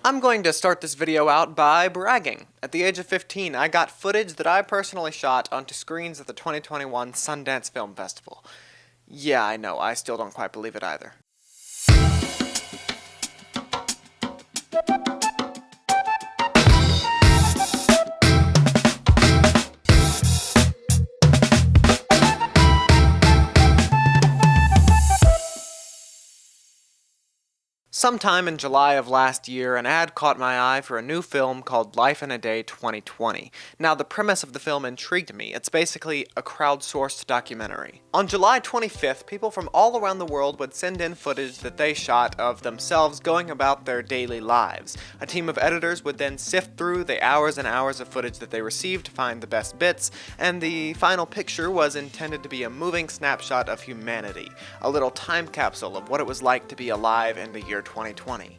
I'm going to start this video out by bragging. At the age of 15, I got footage that I personally shot onto screens at the 2021 Sundance Film Festival. Yeah, I know, I still don't quite believe it either. Sometime in July of last year, an ad caught my eye for a new film called Life in a Day 2020. Now, the premise of the film intrigued me. It's basically a crowdsourced documentary. On July 25th, people from all around the world would send in footage that they shot of themselves going about their daily lives. A team of editors would then sift through the hours and hours of footage that they received to find the best bits, and the final picture was intended to be a moving snapshot of humanity, a little time capsule of what it was like to be alive in the year 2020.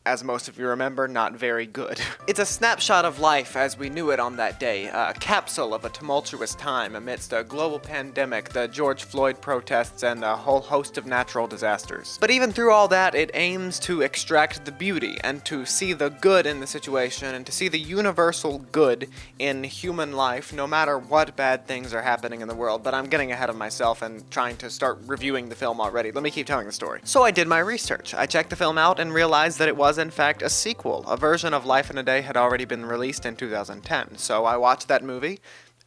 As most of you remember, not very good. It's a snapshot of life as we knew it on that day, a capsule of a tumultuous time amidst a global pandemic, the George Floyd protests, and a whole host of natural disasters. But even through all that, it aims to extract the beauty and to see the good in the situation and to see the universal good in human life, no matter what bad things are happening in the world. But I'm getting ahead of myself and trying to start reviewing the film already. Let me keep telling the story. So I did my research. I checked the film out and realized that it was in fact a sequel. A version of Life in a Day had already been released in 2010, so I watched that movie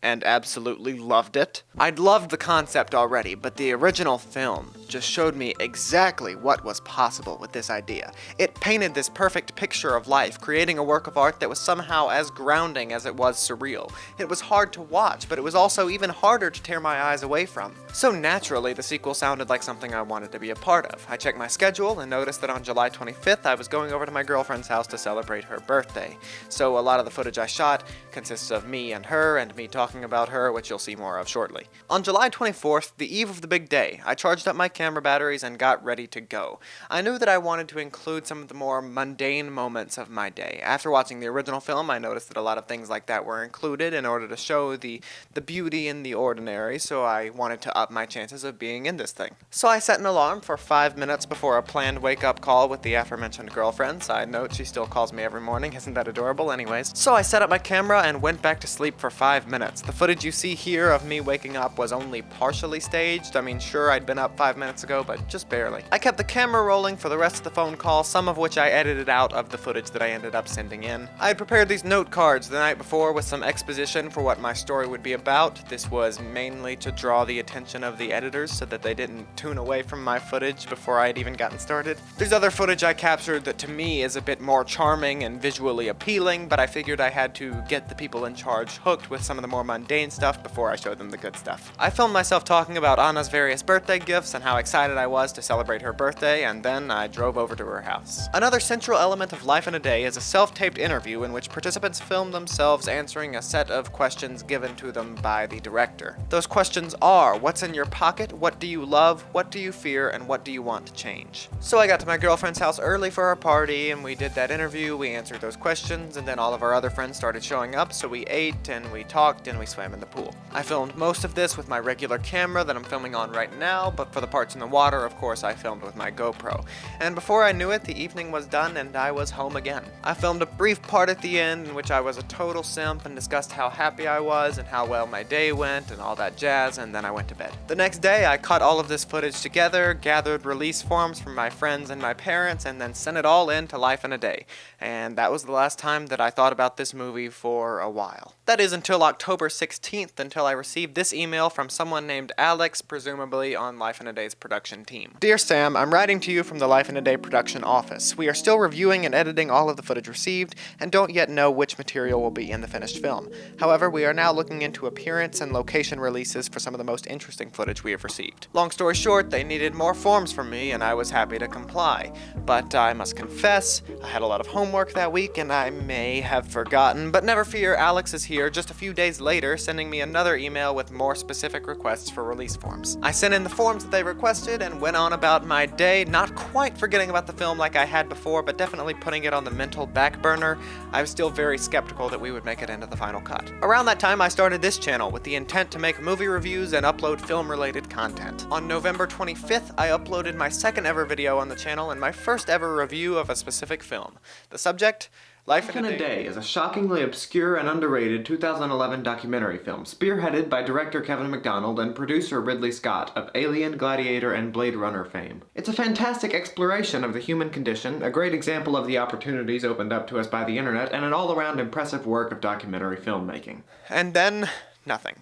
and absolutely loved it. I'd loved the concept already, but the original film just showed me exactly what was possible with this idea. It painted this perfect picture of life, creating a work of art that was somehow as grounding as it was surreal. It was hard to watch, but it was also even harder to tear my eyes away from. So naturally, the sequel sounded like something I wanted to be a part of. I checked my schedule and noticed that on July 25th, I was going over to my girlfriend's house to celebrate her birthday. So a lot of the footage I shot consists of me and her, and me talking about her, which you'll see more of shortly. On July 24th, the eve of the big day, I charged up my camera batteries and got ready to go. I knew that I wanted to include some of the more mundane moments of my day. After watching the original film, I noticed that a lot of things like that were included in order to show the beauty in the ordinary, so I wanted to up my chances of being in this thing. So I set an alarm for 5 minutes before a planned wake-up call with the aforementioned girlfriend. Side note, she still calls me every morning. Isn't that adorable? Anyways. So I set up my camera and went back to sleep for 5 minutes. The footage you see here of me waking up was only partially staged. I mean, sure, I'd been up 5 minutes ago, but just barely. I kept the camera rolling for the rest of the phone call, some of which I edited out of the footage that I ended up sending in. I had prepared these note cards the night before with some exposition for what my story would be about. This was mainly to draw the attention of the editors so that they didn't tune away from my footage before I had even gotten started. There's other footage I captured that to me is a bit more charming and visually appealing, but I figured I had to get the people in charge hooked with some of the more mundane stuff before I showed them the good stuff. I filmed myself talking about Anna's various birthday gifts and how excited I was to celebrate her birthday, and then I drove over to her house. Another central element of Life in a Day is a self-taped interview in which participants film themselves answering a set of questions given to them by the director. Those questions are, what's in your pocket, what do you love, what do you fear, and what do you want to change? So I got to my girlfriend's house early for our party, and we did that interview, we answered those questions, and then all of our other friends started showing up, so we ate, and we talked, and we swam in the pool. I filmed most of this with my regular camera that I'm filming on right now, but for the parts in the water, of course, I filmed with my GoPro. And before I knew it, the evening was done and I was home again. I filmed a brief part at the end in which I was a total simp and discussed how happy I was and how well my day went and all that jazz, and then I went to bed. The next day, I cut all of this footage together, gathered release forms from my friends and my parents, and then sent it all in to Life in a Day. And that was the last time that I thought about this movie for a while. That is until October 16th, until I received this email from someone named Alex, presumably on Life in a Day's production team. Dear Sam, I'm writing to you from the Life in a Day production office. We are still reviewing and editing all of the footage received, and don't yet know which material will be in the finished film. However, we are now looking into appearance and location releases for some of the most interesting footage we have received. Long story short, they needed more forms from me, and I was happy to comply. But I must confess, I had a lot of homework that week, and I may have forgotten, but never fear, Alex is here just a few days later, sending me another email with more specific requests for release forms. I sent in the forms that they requested, requested and went on about my day, not quite forgetting about the film like I had before, but definitely putting it on the mental back burner. I was still very skeptical that we would make it into the final cut. Around that time, I started this channel with the intent to make movie reviews and upload film-related content. On November 25th, I uploaded my second ever video on the channel and my first ever review of a specific film. The subject? Life in a Day is a shockingly obscure and underrated 2011 documentary film spearheaded by director Kevin MacDonald and producer Ridley Scott of Alien, Gladiator, and Blade Runner fame. It's a fantastic exploration of the human condition, a great example of the opportunities opened up to us by the internet, and an all-around impressive work of documentary filmmaking. And then, nothing.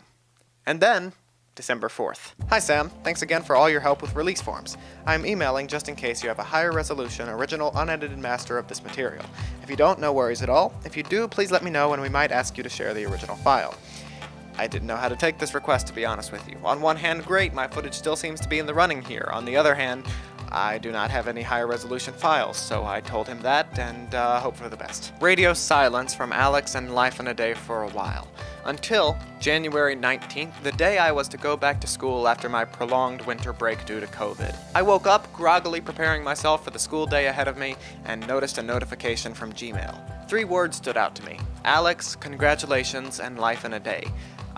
And then, December 4th. Hi Sam, thanks again for all your help with release forms. I'm emailing just in case you have a higher resolution, original, unedited master of this material. If you don't, no worries at all. If you do, please let me know and we might ask you to share the original file. I didn't know how to take this request, to be honest with you. On one hand, great, my footage still seems to be in the running here. On the other hand, I do not have any higher resolution files, so I told him that and hope for the best. Radio silence from Alex and Life in a Day for a while. Until January 19th, the day I was to go back to school after my prolonged winter break due to COVID. I woke up groggily preparing myself for the school day ahead of me and noticed a notification from Gmail. 3 words stood out to me: Alex, congratulations, and Life in a Day.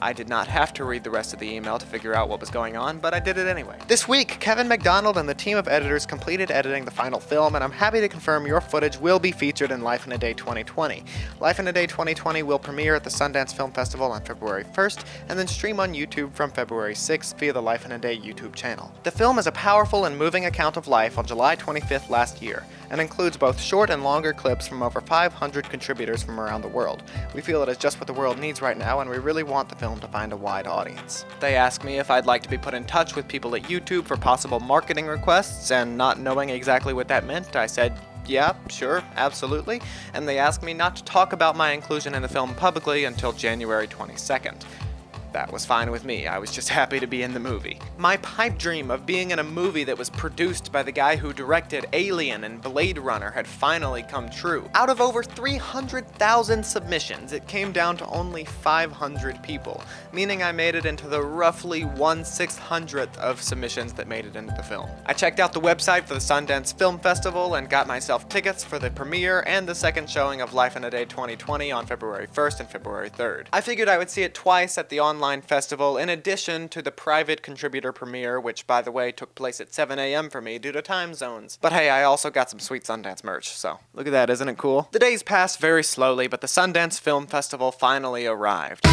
I did not have to read the rest of the email to figure out what was going on, but I did it anyway. This week, Kevin MacDonald and the team of editors completed editing the final film, and I'm happy to confirm your footage will be featured in Life in a Day 2020. Life in a Day 2020 will premiere at the Sundance Film Festival on February 1st, and then stream on YouTube from February 6th via the Life in a Day YouTube channel. The film is a powerful and moving account of life on July 25th last year, and includes both short and longer clips from over 500 contributors from around the world. We feel it is just what the world needs right now, and we really want the film to find a wide audience. They asked me if I'd like to be put in touch with people at YouTube for possible marketing requests, and not knowing exactly what that meant, I said, yeah, sure, absolutely, and they asked me not to talk about my inclusion in the film publicly until January 22nd. That was fine with me. I was just happy to be in the movie. My pipe dream of being in a movie that was produced by the guy who directed Alien and Blade Runner had finally come true. Out of over 300,000 submissions, it came down to only 500 people, meaning I made it into the roughly 1/600th of submissions that made it into the film. I checked out the website for the Sundance Film Festival and got myself tickets for the premiere and the second showing of Life in a Day 2020 on February 1st and February 3rd. I figured I would see it twice at the online festival, in addition to the private contributor premiere, which, by the way, took place at 7 a.m. for me due to time zones. But hey, I also got some sweet Sundance merch, so look at that, isn't it cool? The days passed very slowly, but the Sundance Film Festival finally arrived.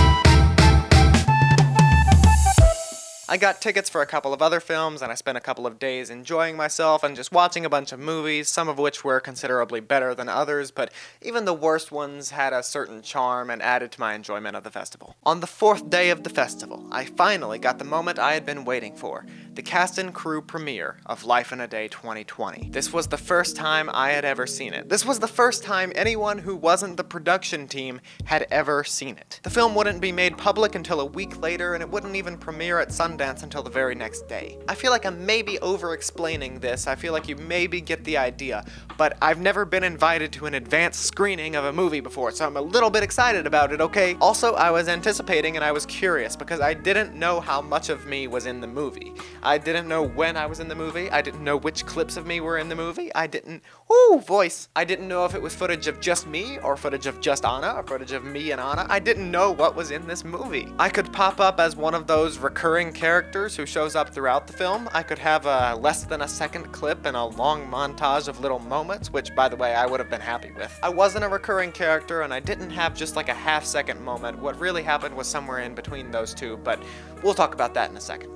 I got tickets for a couple of other films, and I spent a couple of days enjoying myself and just watching a bunch of movies, some of which were considerably better than others, but even the worst ones had a certain charm and added to my enjoyment of the festival. On the 4th day of the festival, I finally got the moment I had been waiting for, the cast and crew premiere of Life in a Day 2020. This was the first time I had ever seen it. This was the first time anyone who wasn't the production team had ever seen it. The film wouldn't be made public until a week later, and it wouldn't even premiere at Sundance until the very next day. I feel like I'm maybe over-explaining this, I feel like you maybe get the idea, but I've never been invited to an advanced screening of a movie before, so I'm a little bit excited about it, okay? Also, I was anticipating and I was curious because I didn't know how much of me was in the movie. I didn't know when I was in the movie, I didn't know which clips of me were in the movie, I didn't know if it was footage of just me, or footage of just Anna, or footage of me and Anna. I didn't know what was in this movie. I could pop up as one of those recurring characters who shows up throughout the film. I could have a less than a second clip and a long montage of little moments, which, by the way, I would have been happy with. I wasn't a recurring character, and I didn't have just like a half-second moment. What really happened was somewhere in between those two, but we'll talk about that in a second.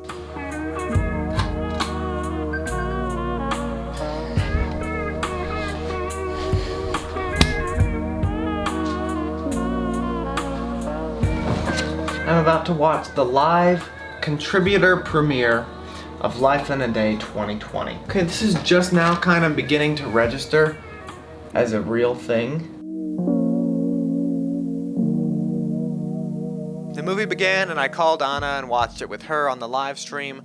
I'm about to watch the live contributor premiere of Life in a Day 2020. Okay, this is just now kind of beginning to register as a real thing. The movie began and I called Anna and watched it with her on the live stream.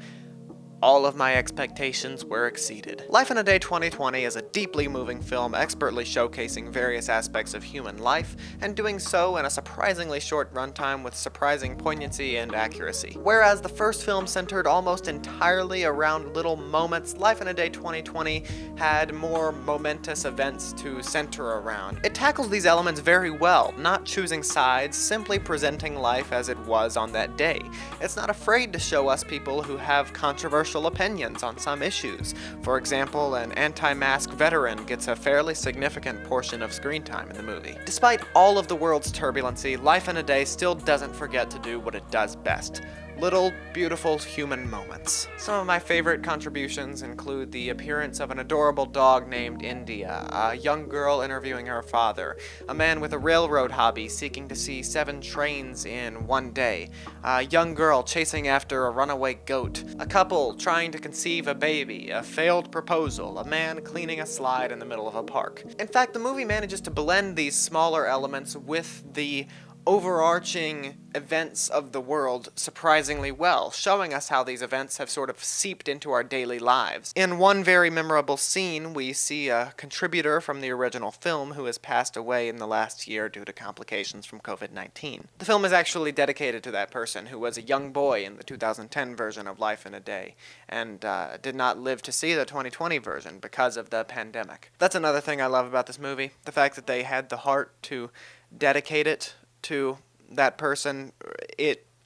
all of my expectations were exceeded. Life in a Day 2020 is a deeply moving film expertly showcasing various aspects of human life, and doing so in a surprisingly short runtime with surprising poignancy and accuracy. Whereas the first film centered almost entirely around little moments, Life in a Day 2020 had more momentous events to center around. It tackles these elements very well, not choosing sides, simply presenting life as it was on that day. It's not afraid to show us people who have controversial opinions on some issues. For example, an anti-mask veteran gets a fairly significant portion of screen time in the movie. Despite all of the world's turbulency, Life in a Day still doesn't forget to do what it does best. Little, beautiful human moments. Some of my favorite contributions include the appearance of an adorable dog named India, a young girl interviewing her father, a man with a railroad hobby seeking to see 7 trains in one day, a young girl chasing after a runaway goat, a couple trying to conceive a baby, a failed proposal, a man cleaning a slide in the middle of a park. In fact, the movie manages to blend these smaller elements with the overarching events of the world surprisingly well, showing us how these events have sort of seeped into our daily lives. In one very memorable scene, we see a contributor from the original film who has passed away in the last year due to complications from COVID-19. The film is actually dedicated to that person, who was a young boy in the 2010 version of Life in a Day, and did not live to see the 2020 version because of the pandemic. That's another thing I love about this movie, the fact that they had the heart to dedicate it to that person.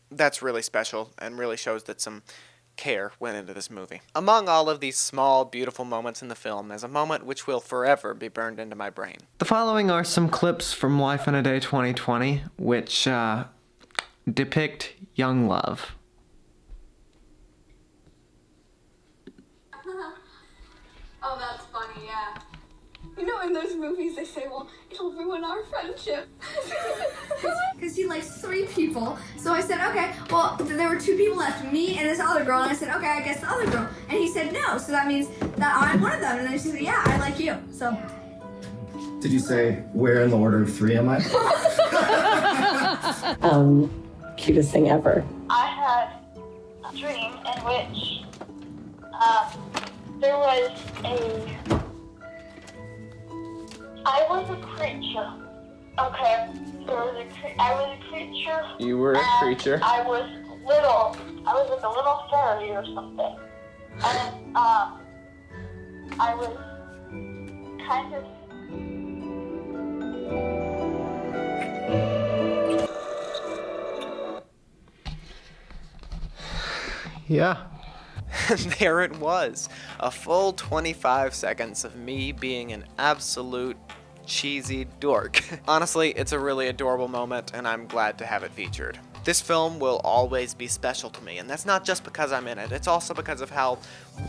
That's really special and really shows that some care went into this movie. Among all of these small, beautiful moments in the film, there's a moment which will forever be burned into my brain. The following are some clips from Life in a Day 2020, which depict young love. Oh, that's funny, yeah. You know, in those movies they say, well, it'll ruin our friendship. Because he likes 3 people. So I said, okay, well, there were 2 people left, me and this other girl. And I said, okay, I guess the other girl. And he said no, so that means that I'm one of them. And then she said, yeah, I like you. So. Did you say, where in the order of 3 am I? Cutest thing ever. I had a dream in which there was I was a creature. Okay. I was a creature. You were a creature? I was little. I was like a little fairy or something. And I was kind of. Yeah. And there it was, a full 25 seconds of me being an absolute cheesy dork. Honestly, it's a really adorable moment, and I'm glad to have it featured. This film will always be special to me, and that's not just because I'm in it, it's also because of how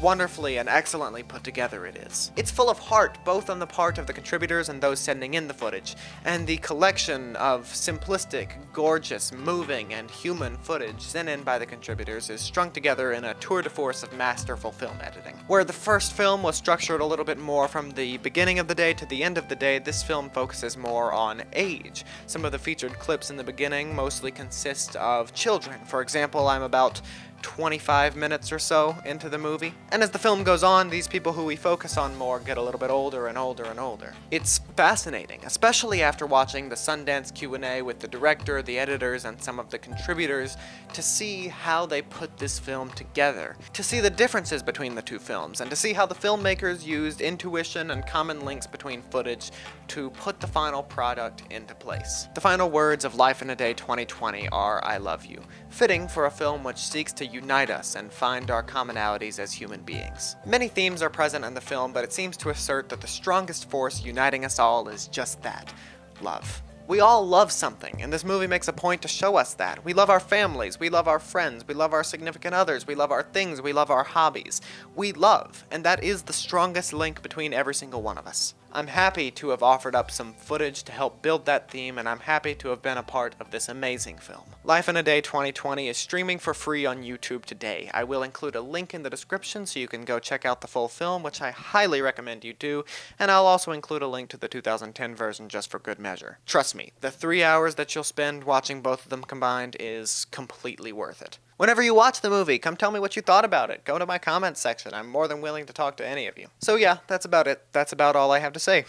wonderfully and excellently put together it is. It's full of heart, both on the part of the contributors and those sending in the footage, and the collection of simplistic, gorgeous, moving, and human footage sent in by the contributors is strung together in a tour de force of masterful film editing. Where the first film was structured a little bit more from the beginning of the day to the end of the day, this film focuses more on age. Some of the featured clips in the beginning mostly consist of children. For example, I'm about 25 minutes or so into the movie. And as the film goes on, these people who we focus on more get a little bit older and older and older. It's fascinating, especially after watching the Sundance Q&A with the director, the editors, and some of the contributors, to see how they put this film together, to see the differences between the two films, and to see how the filmmakers used intuition and common links between footage to put the final product into place. The final words of Life in a Day 2020 are, "I love you," fitting for a film which seeks to unite us and find our commonalities as human beings. Many themes are present in the film, but it seems to assert that the strongest force uniting us all is just that: love. We all love something, and this movie makes a point to show us that. We love our families, we love our friends, we love our significant others, we love our things, we love our hobbies. We love, and that is the strongest link between every single one of us. I'm happy to have offered up some footage to help build that theme, and I'm happy to have been a part of this amazing film. Life in a Day 2020 is streaming for free on YouTube today. I will include a link in the description so you can go check out the full film, which I highly recommend you do, and I'll also include a link to the 2010 version just for good measure. Trust me, the 3 hours that you'll spend watching both of them combined is completely worth it. Whenever you watch the movie, come tell me what you thought about it. Go to my comments section. I'm more than willing to talk to any of you. So yeah, that's about it. That's about all I have to say.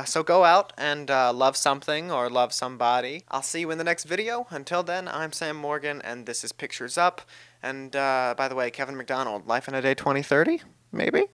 So go out and love something or love somebody. I'll see you in the next video. Until then, I'm Sam Morgan, and this is Pictures Up. And by the way, Kevin MacDonald, Life in a Day 2030? Maybe?